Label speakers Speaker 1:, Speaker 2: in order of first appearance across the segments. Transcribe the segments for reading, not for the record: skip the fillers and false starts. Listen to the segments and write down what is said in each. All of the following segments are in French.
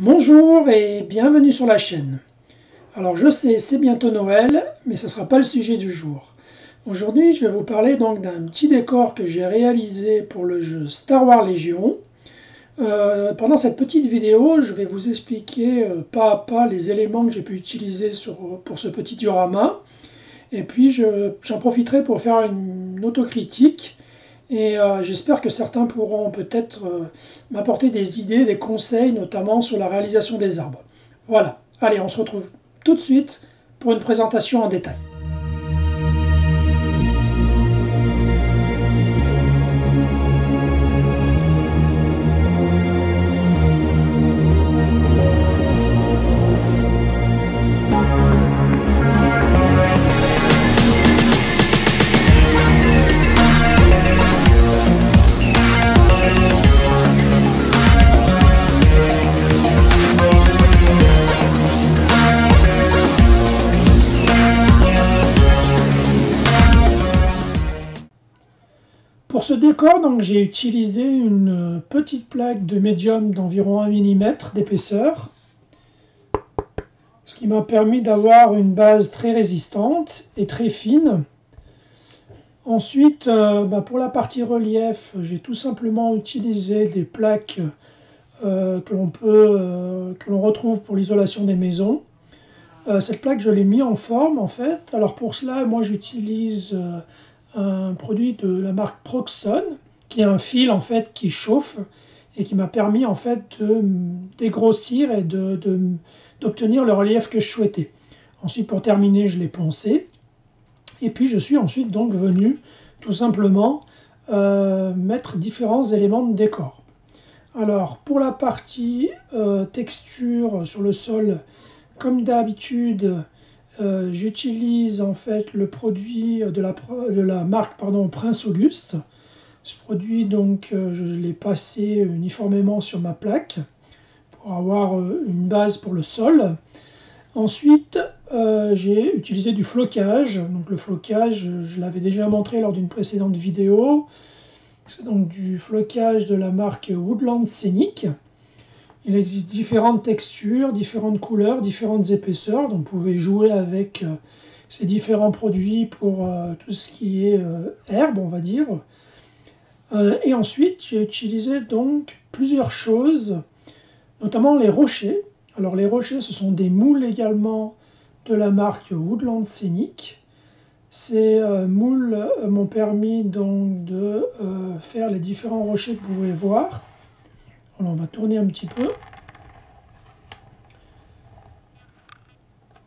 Speaker 1: Bonjour et bienvenue sur la chaîne. Alors je sais, c'est bientôt Noël, mais ce ne sera pas le sujet du jour. Aujourd'hui, je vais vous parler donc d'un petit décor que j'ai réalisé pour le jeu Star Wars Légion. Pendant cette petite vidéo, je vais vous expliquer pas à pas les éléments que j'ai pu utiliser pour ce petit diorama. Et puis j'en profiterai pour faire une autocritique. Et j'espère que certains pourront peut-être m'apporter des idées, des conseils, notamment sur la réalisation des arbres. Voilà, allez, on se retrouve tout de suite pour une présentation en détail. Pour ce décor, donc, j'ai utilisé une petite plaque de médium d'environ 1 mm d'épaisseur, ce qui m'a permis d'avoir une base très résistante et très fine. Ensuite, pour la partie relief, j'ai tout simplement utilisé des plaques que l'on retrouve pour l'isolation des maisons. Cette plaque, je l'ai mis en forme en fait. Alors pour cela, moi j'utilise un produit de la marque Proxon, qui est un fil en fait qui chauffe et qui m'a permis en fait de dégrossir et d'obtenir le relief que je souhaitais. Ensuite, pour terminer, je l'ai poncé. Et puis je suis ensuite donc venu tout simplement mettre différents éléments de décor. Alors pour la partie texture sur le sol, comme d'habitude, j'utilise en fait le produit de la marque Prince Auguste. Ce produit donc je l'ai passé uniformément sur ma plaque pour avoir une base pour le sol. Ensuite, j'ai utilisé du flocage. Donc le flocage, je l'avais déjà montré lors d'une précédente vidéo. C'est donc du flocage de la marque Woodland Scenic. Il existe différentes textures, différentes couleurs, différentes épaisseurs. Donc vous pouvez jouer avec ces différents produits pour tout ce qui est herbe, on va dire. Et ensuite, j'ai utilisé donc plusieurs choses, notamment les rochers. Alors les rochers, ce sont des moules également de la marque Woodland Scenic. Ces moules m'ont permis donc de faire les différents rochers que vous pouvez voir. Alors on va tourner un petit peu.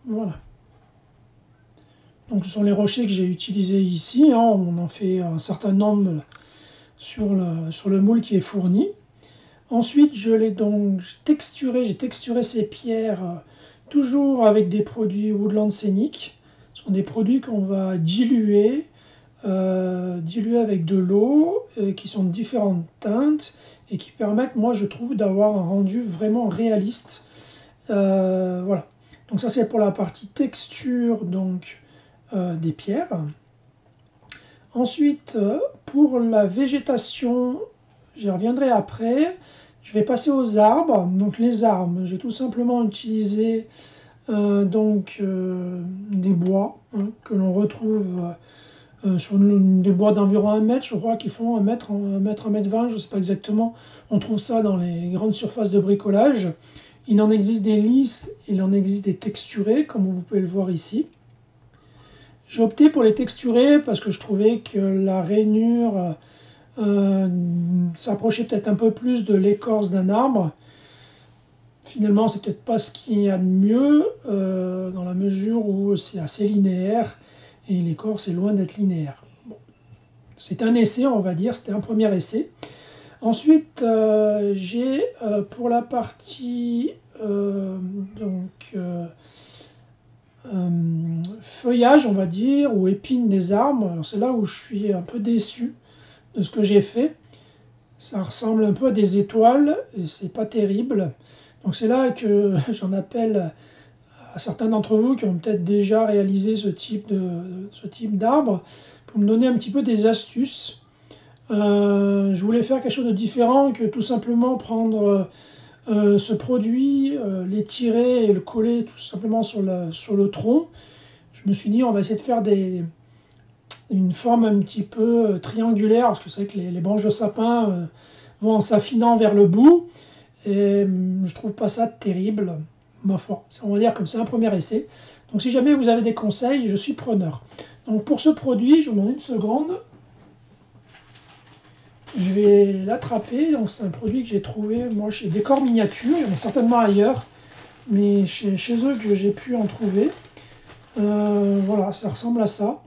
Speaker 1: Voilà. Donc ce sont les rochers que j'ai utilisés ici. On en fait un certain nombre sur le moule qui est fourni. Ensuite, je l'ai donc texturé. J'ai texturé ces pierres toujours avec des produits Woodland Scenic. Ce sont des produits qu'on va diluer avec de l'eau, qui sont de différentes teintes et qui permettent, moi je trouve, d'avoir un rendu vraiment réaliste. Voilà. Donc ça c'est pour la partie texture donc des pierres. Ensuite, pour la végétation, j'y reviendrai après. Je vais passer aux arbres. Donc les arbres, j'ai tout simplement utilisé des bois que l'on retrouve sur des bois d'environ 1 mètre, je crois qu'ils font 1 mètre, 1 mètre 20, je ne sais pas exactement. On trouve ça dans les grandes surfaces de bricolage. Il en existe des lisses, il en existe des texturés, comme vous pouvez le voir ici. J'ai opté pour les texturés parce que je trouvais que la rainure s'approchait peut-être un peu plus de l'écorce d'un arbre. Finalement, c'est peut-être pas ce qu'il y a de mieux, dans la mesure où c'est assez linéaire et l'écorce est loin d'être linéaire. Bon. C'est un essai, on va dire, c'était un premier essai. Ensuite, j'ai pour la partie feuillage, on va dire, ou épines des arbres. C'est là où je suis un peu déçu de ce que j'ai fait. Ça ressemble un peu à des étoiles et c'est pas terrible. Donc c'est là que j'en appelle à certains d'entre vous qui ont peut-être déjà réalisé ce type d'arbre pour me donner un petit peu des astuces. Je voulais faire quelque chose de différent que tout simplement prendre Ce produit, l'étirer et le coller tout simplement sur le tronc, je me suis dit on va essayer de faire une forme un petit peu triangulaire, parce que c'est vrai que les branches de sapin vont en s'affinant vers le bout, et je trouve pas ça terrible, ma foi. On va dire comme c'est un premier essai. Donc si jamais vous avez des conseils, je suis preneur. Donc pour ce produit, je vous demande une seconde. Je vais l'attraper. Donc c'est un produit que j'ai trouvé moi chez Décor Miniature. Il y en a certainement ailleurs, mais chez eux que j'ai pu en trouver. Voilà, ça ressemble à ça.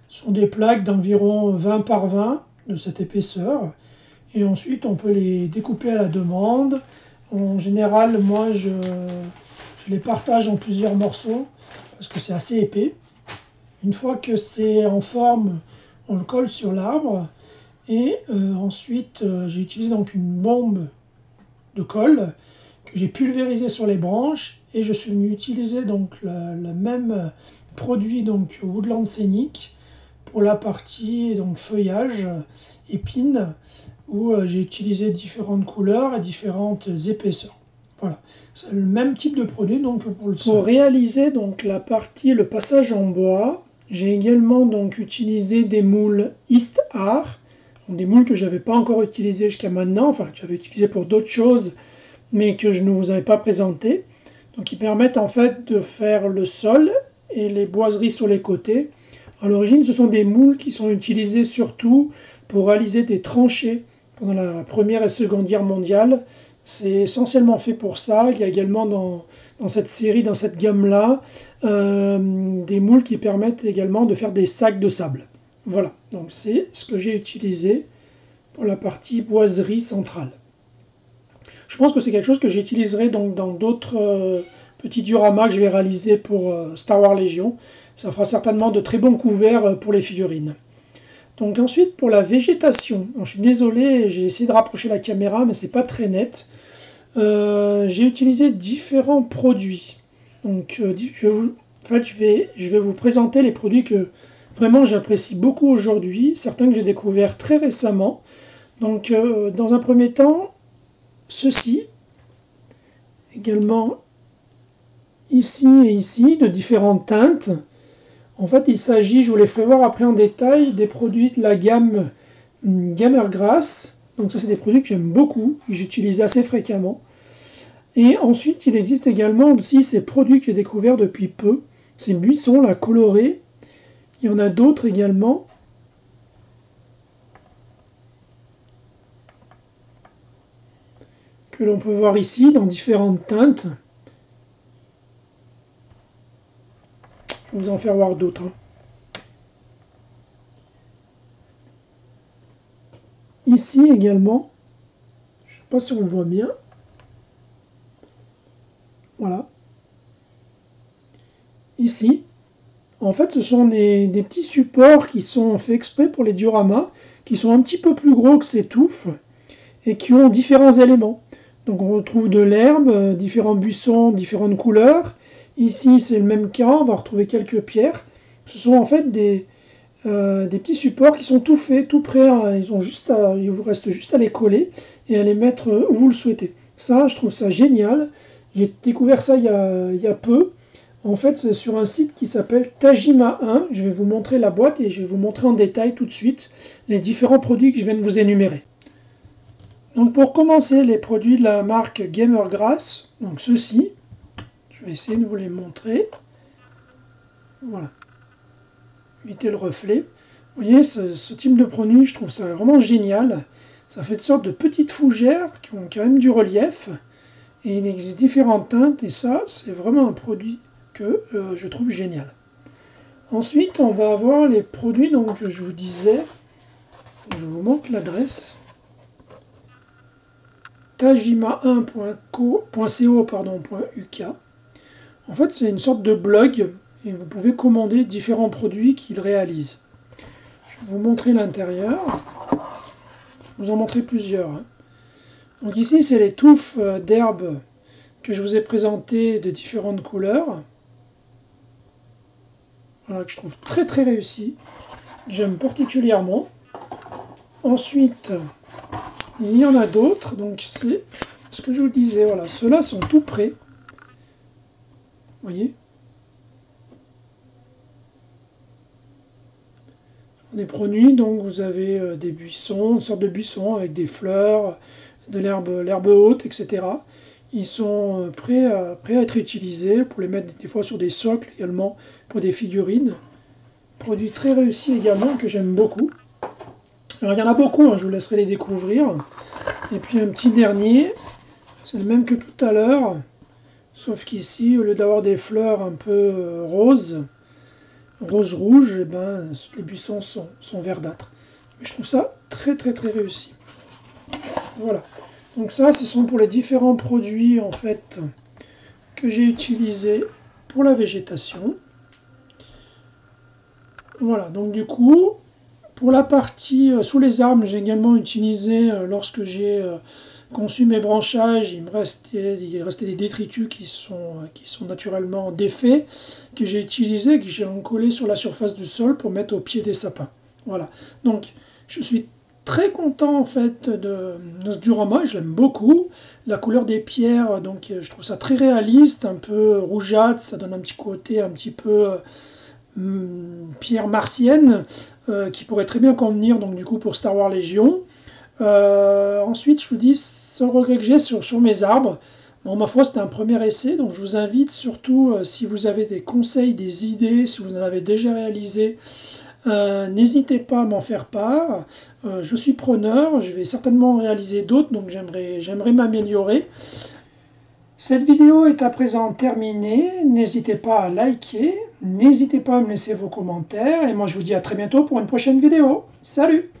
Speaker 1: Ce sont des plaques d'environ 20 par 20 de cette épaisseur. Et ensuite, on peut les découper à la demande. En général, moi, je les partage en plusieurs morceaux parce que c'est assez épais. Une fois que c'est en forme, on le colle sur l'arbre. Et ensuite, j'ai utilisé donc une bombe de colle que j'ai pulvérisée sur les branches. Et je suis venu utiliser donc le même produit donc Woodland Scenic pour la partie donc feuillage, épines, où j'ai utilisé différentes couleurs et différentes épaisseurs. Voilà, c'est le même type de produit donc pour réaliser donc la partie, le passage en bois, j'ai également donc utilisé des moules East Art, donc des moules que je n'avais pas encore utilisés jusqu'à maintenant, enfin que j'avais utilisé pour d'autres choses, mais que je ne vous avais pas présenté. Donc ils permettent en fait de faire le sol et les boiseries sur les côtés. À l'origine, ce sont des moules qui sont utilisés surtout pour réaliser des tranchées pendant la Première et Seconde Guerre mondiale. C'est essentiellement fait pour ça. Il y a également dans cette série, dans cette gamme-là, des moules qui permettent également de faire des sacs de sable. Voilà, donc c'est ce que j'ai utilisé pour la partie boiserie centrale. Je pense que c'est quelque chose que j'utiliserai donc dans d'autres petits dioramas que je vais réaliser pour Star Wars Légion. Ça fera certainement de très bons couverts pour les figurines. Donc ensuite pour la végétation, alors, je suis désolé, j'ai essayé de rapprocher la caméra mais c'est pas très net. J'ai utilisé différents produits. Donc je vais vous présenter les produits que vraiment j'apprécie beaucoup aujourd'hui, certains que j'ai découverts très récemment. Donc dans un premier temps, ceci, également ici et ici, de différentes teintes. En fait, il s'agit, je vous les ferai voir après en détail, des produits de la gamme Gamergrass. Donc ça, c'est des produits que j'aime beaucoup, que j'utilise assez fréquemment. Et ensuite, il existe également aussi ces produits que j'ai découverts depuis peu. Ces buissons, là, colorés. Il y en a d'autres également. Que l'on peut voir ici, dans différentes teintes. Je vais vous en faire voir d'autres. Ici également, je ne sais pas si on le voit bien. Voilà. Ici, en fait, ce sont des petits supports qui sont faits exprès pour les dioramas, qui sont un petit peu plus gros que ces touffes et qui ont différents éléments. Donc on retrouve de l'herbe, différents buissons, différentes couleurs. Ici, c'est le même cas, on va retrouver quelques pierres. Ce sont en fait des petits supports qui sont tout faits, tout prêts. Il vous reste juste à les coller et à les mettre où vous le souhaitez. Ça, je trouve ça génial. J'ai découvert ça il y a peu. En fait, c'est sur un site qui s'appelle Tajima 1. Je vais vous montrer la boîte et je vais vous montrer en détail tout de suite les différents produits que je viens de vous énumérer. Donc pour commencer, les produits de la marque Gamergrass, donc ceux-ci, je vais essayer de vous les montrer. Voilà. Éviter le reflet. Vous voyez, ce type de produit, je trouve ça vraiment génial. Ça fait de sorte de petites fougères qui ont quand même du relief. Et il existe différentes teintes et ça, c'est vraiment un produit que je trouve génial. Ensuite, on va avoir les produits donc, que je vous disais. Je vous montre l'adresse. tajima1.co.uk. En fait, c'est une sorte de blog et vous pouvez commander différents produits qu'ils réalisent. Je vais vous montrer l'intérieur. Je vais vous en montrer plusieurs. Donc ici, c'est les touffes d'herbe que je vous ai présentées de différentes couleurs. Voilà, que je trouve très très réussi. J'aime particulièrement. Ensuite, il y en a d'autres. Donc c'est ce que je vous disais, voilà, ceux-là sont tout prêts. Vous voyez? Des produits, donc vous avez des buissons, une sorte de buisson avec des fleurs, de l'herbe haute, etc. Ils sont prêts à être utilisés pour les mettre des fois sur des socles également pour des figurines. Produit très réussi également que j'aime beaucoup. Alors il y en a beaucoup, hein, je vous laisserai les découvrir. Et puis un petit dernier, c'est le même que tout à l'heure, sauf qu'ici, au lieu d'avoir des fleurs un peu roses, rose-rouge, eh ben, les buissons sont verdâtres. Mais je trouve ça très très très réussi. Voilà. Donc ça, ce sont pour les différents produits en fait que j'ai utilisés pour la végétation. Voilà. Donc du coup, pour la partie sous les arbres, j'ai également utilisé lorsque j'ai conçu mes branchages, il restait des détritus qui sont naturellement défaits, que j'ai utilisés, que j'ai collé sur la surface du sol pour mettre au pied des sapins. Voilà. Donc, je suis très content en fait de ce diorama, je l'aime beaucoup. La couleur des pierres, donc je trouve ça très réaliste, un peu rougeâtre, ça donne un petit côté un petit peu pierre martienne, qui pourrait très bien convenir donc du coup pour Star Wars Légion. Ensuite, je vous dis, seul regret que j'ai sur mes arbres, bon, ma foi, c'était un premier essai, donc je vous invite surtout, si vous avez des conseils, des idées, si vous en avez déjà réalisé, n'hésitez pas à m'en faire part. Je suis preneur, je vais certainement en réaliser d'autres, donc j'aimerais m'améliorer. Cette vidéo est à présent terminée, n'hésitez pas à liker, n'hésitez pas à me laisser vos commentaires, et moi je vous dis à très bientôt pour une prochaine vidéo. Salut!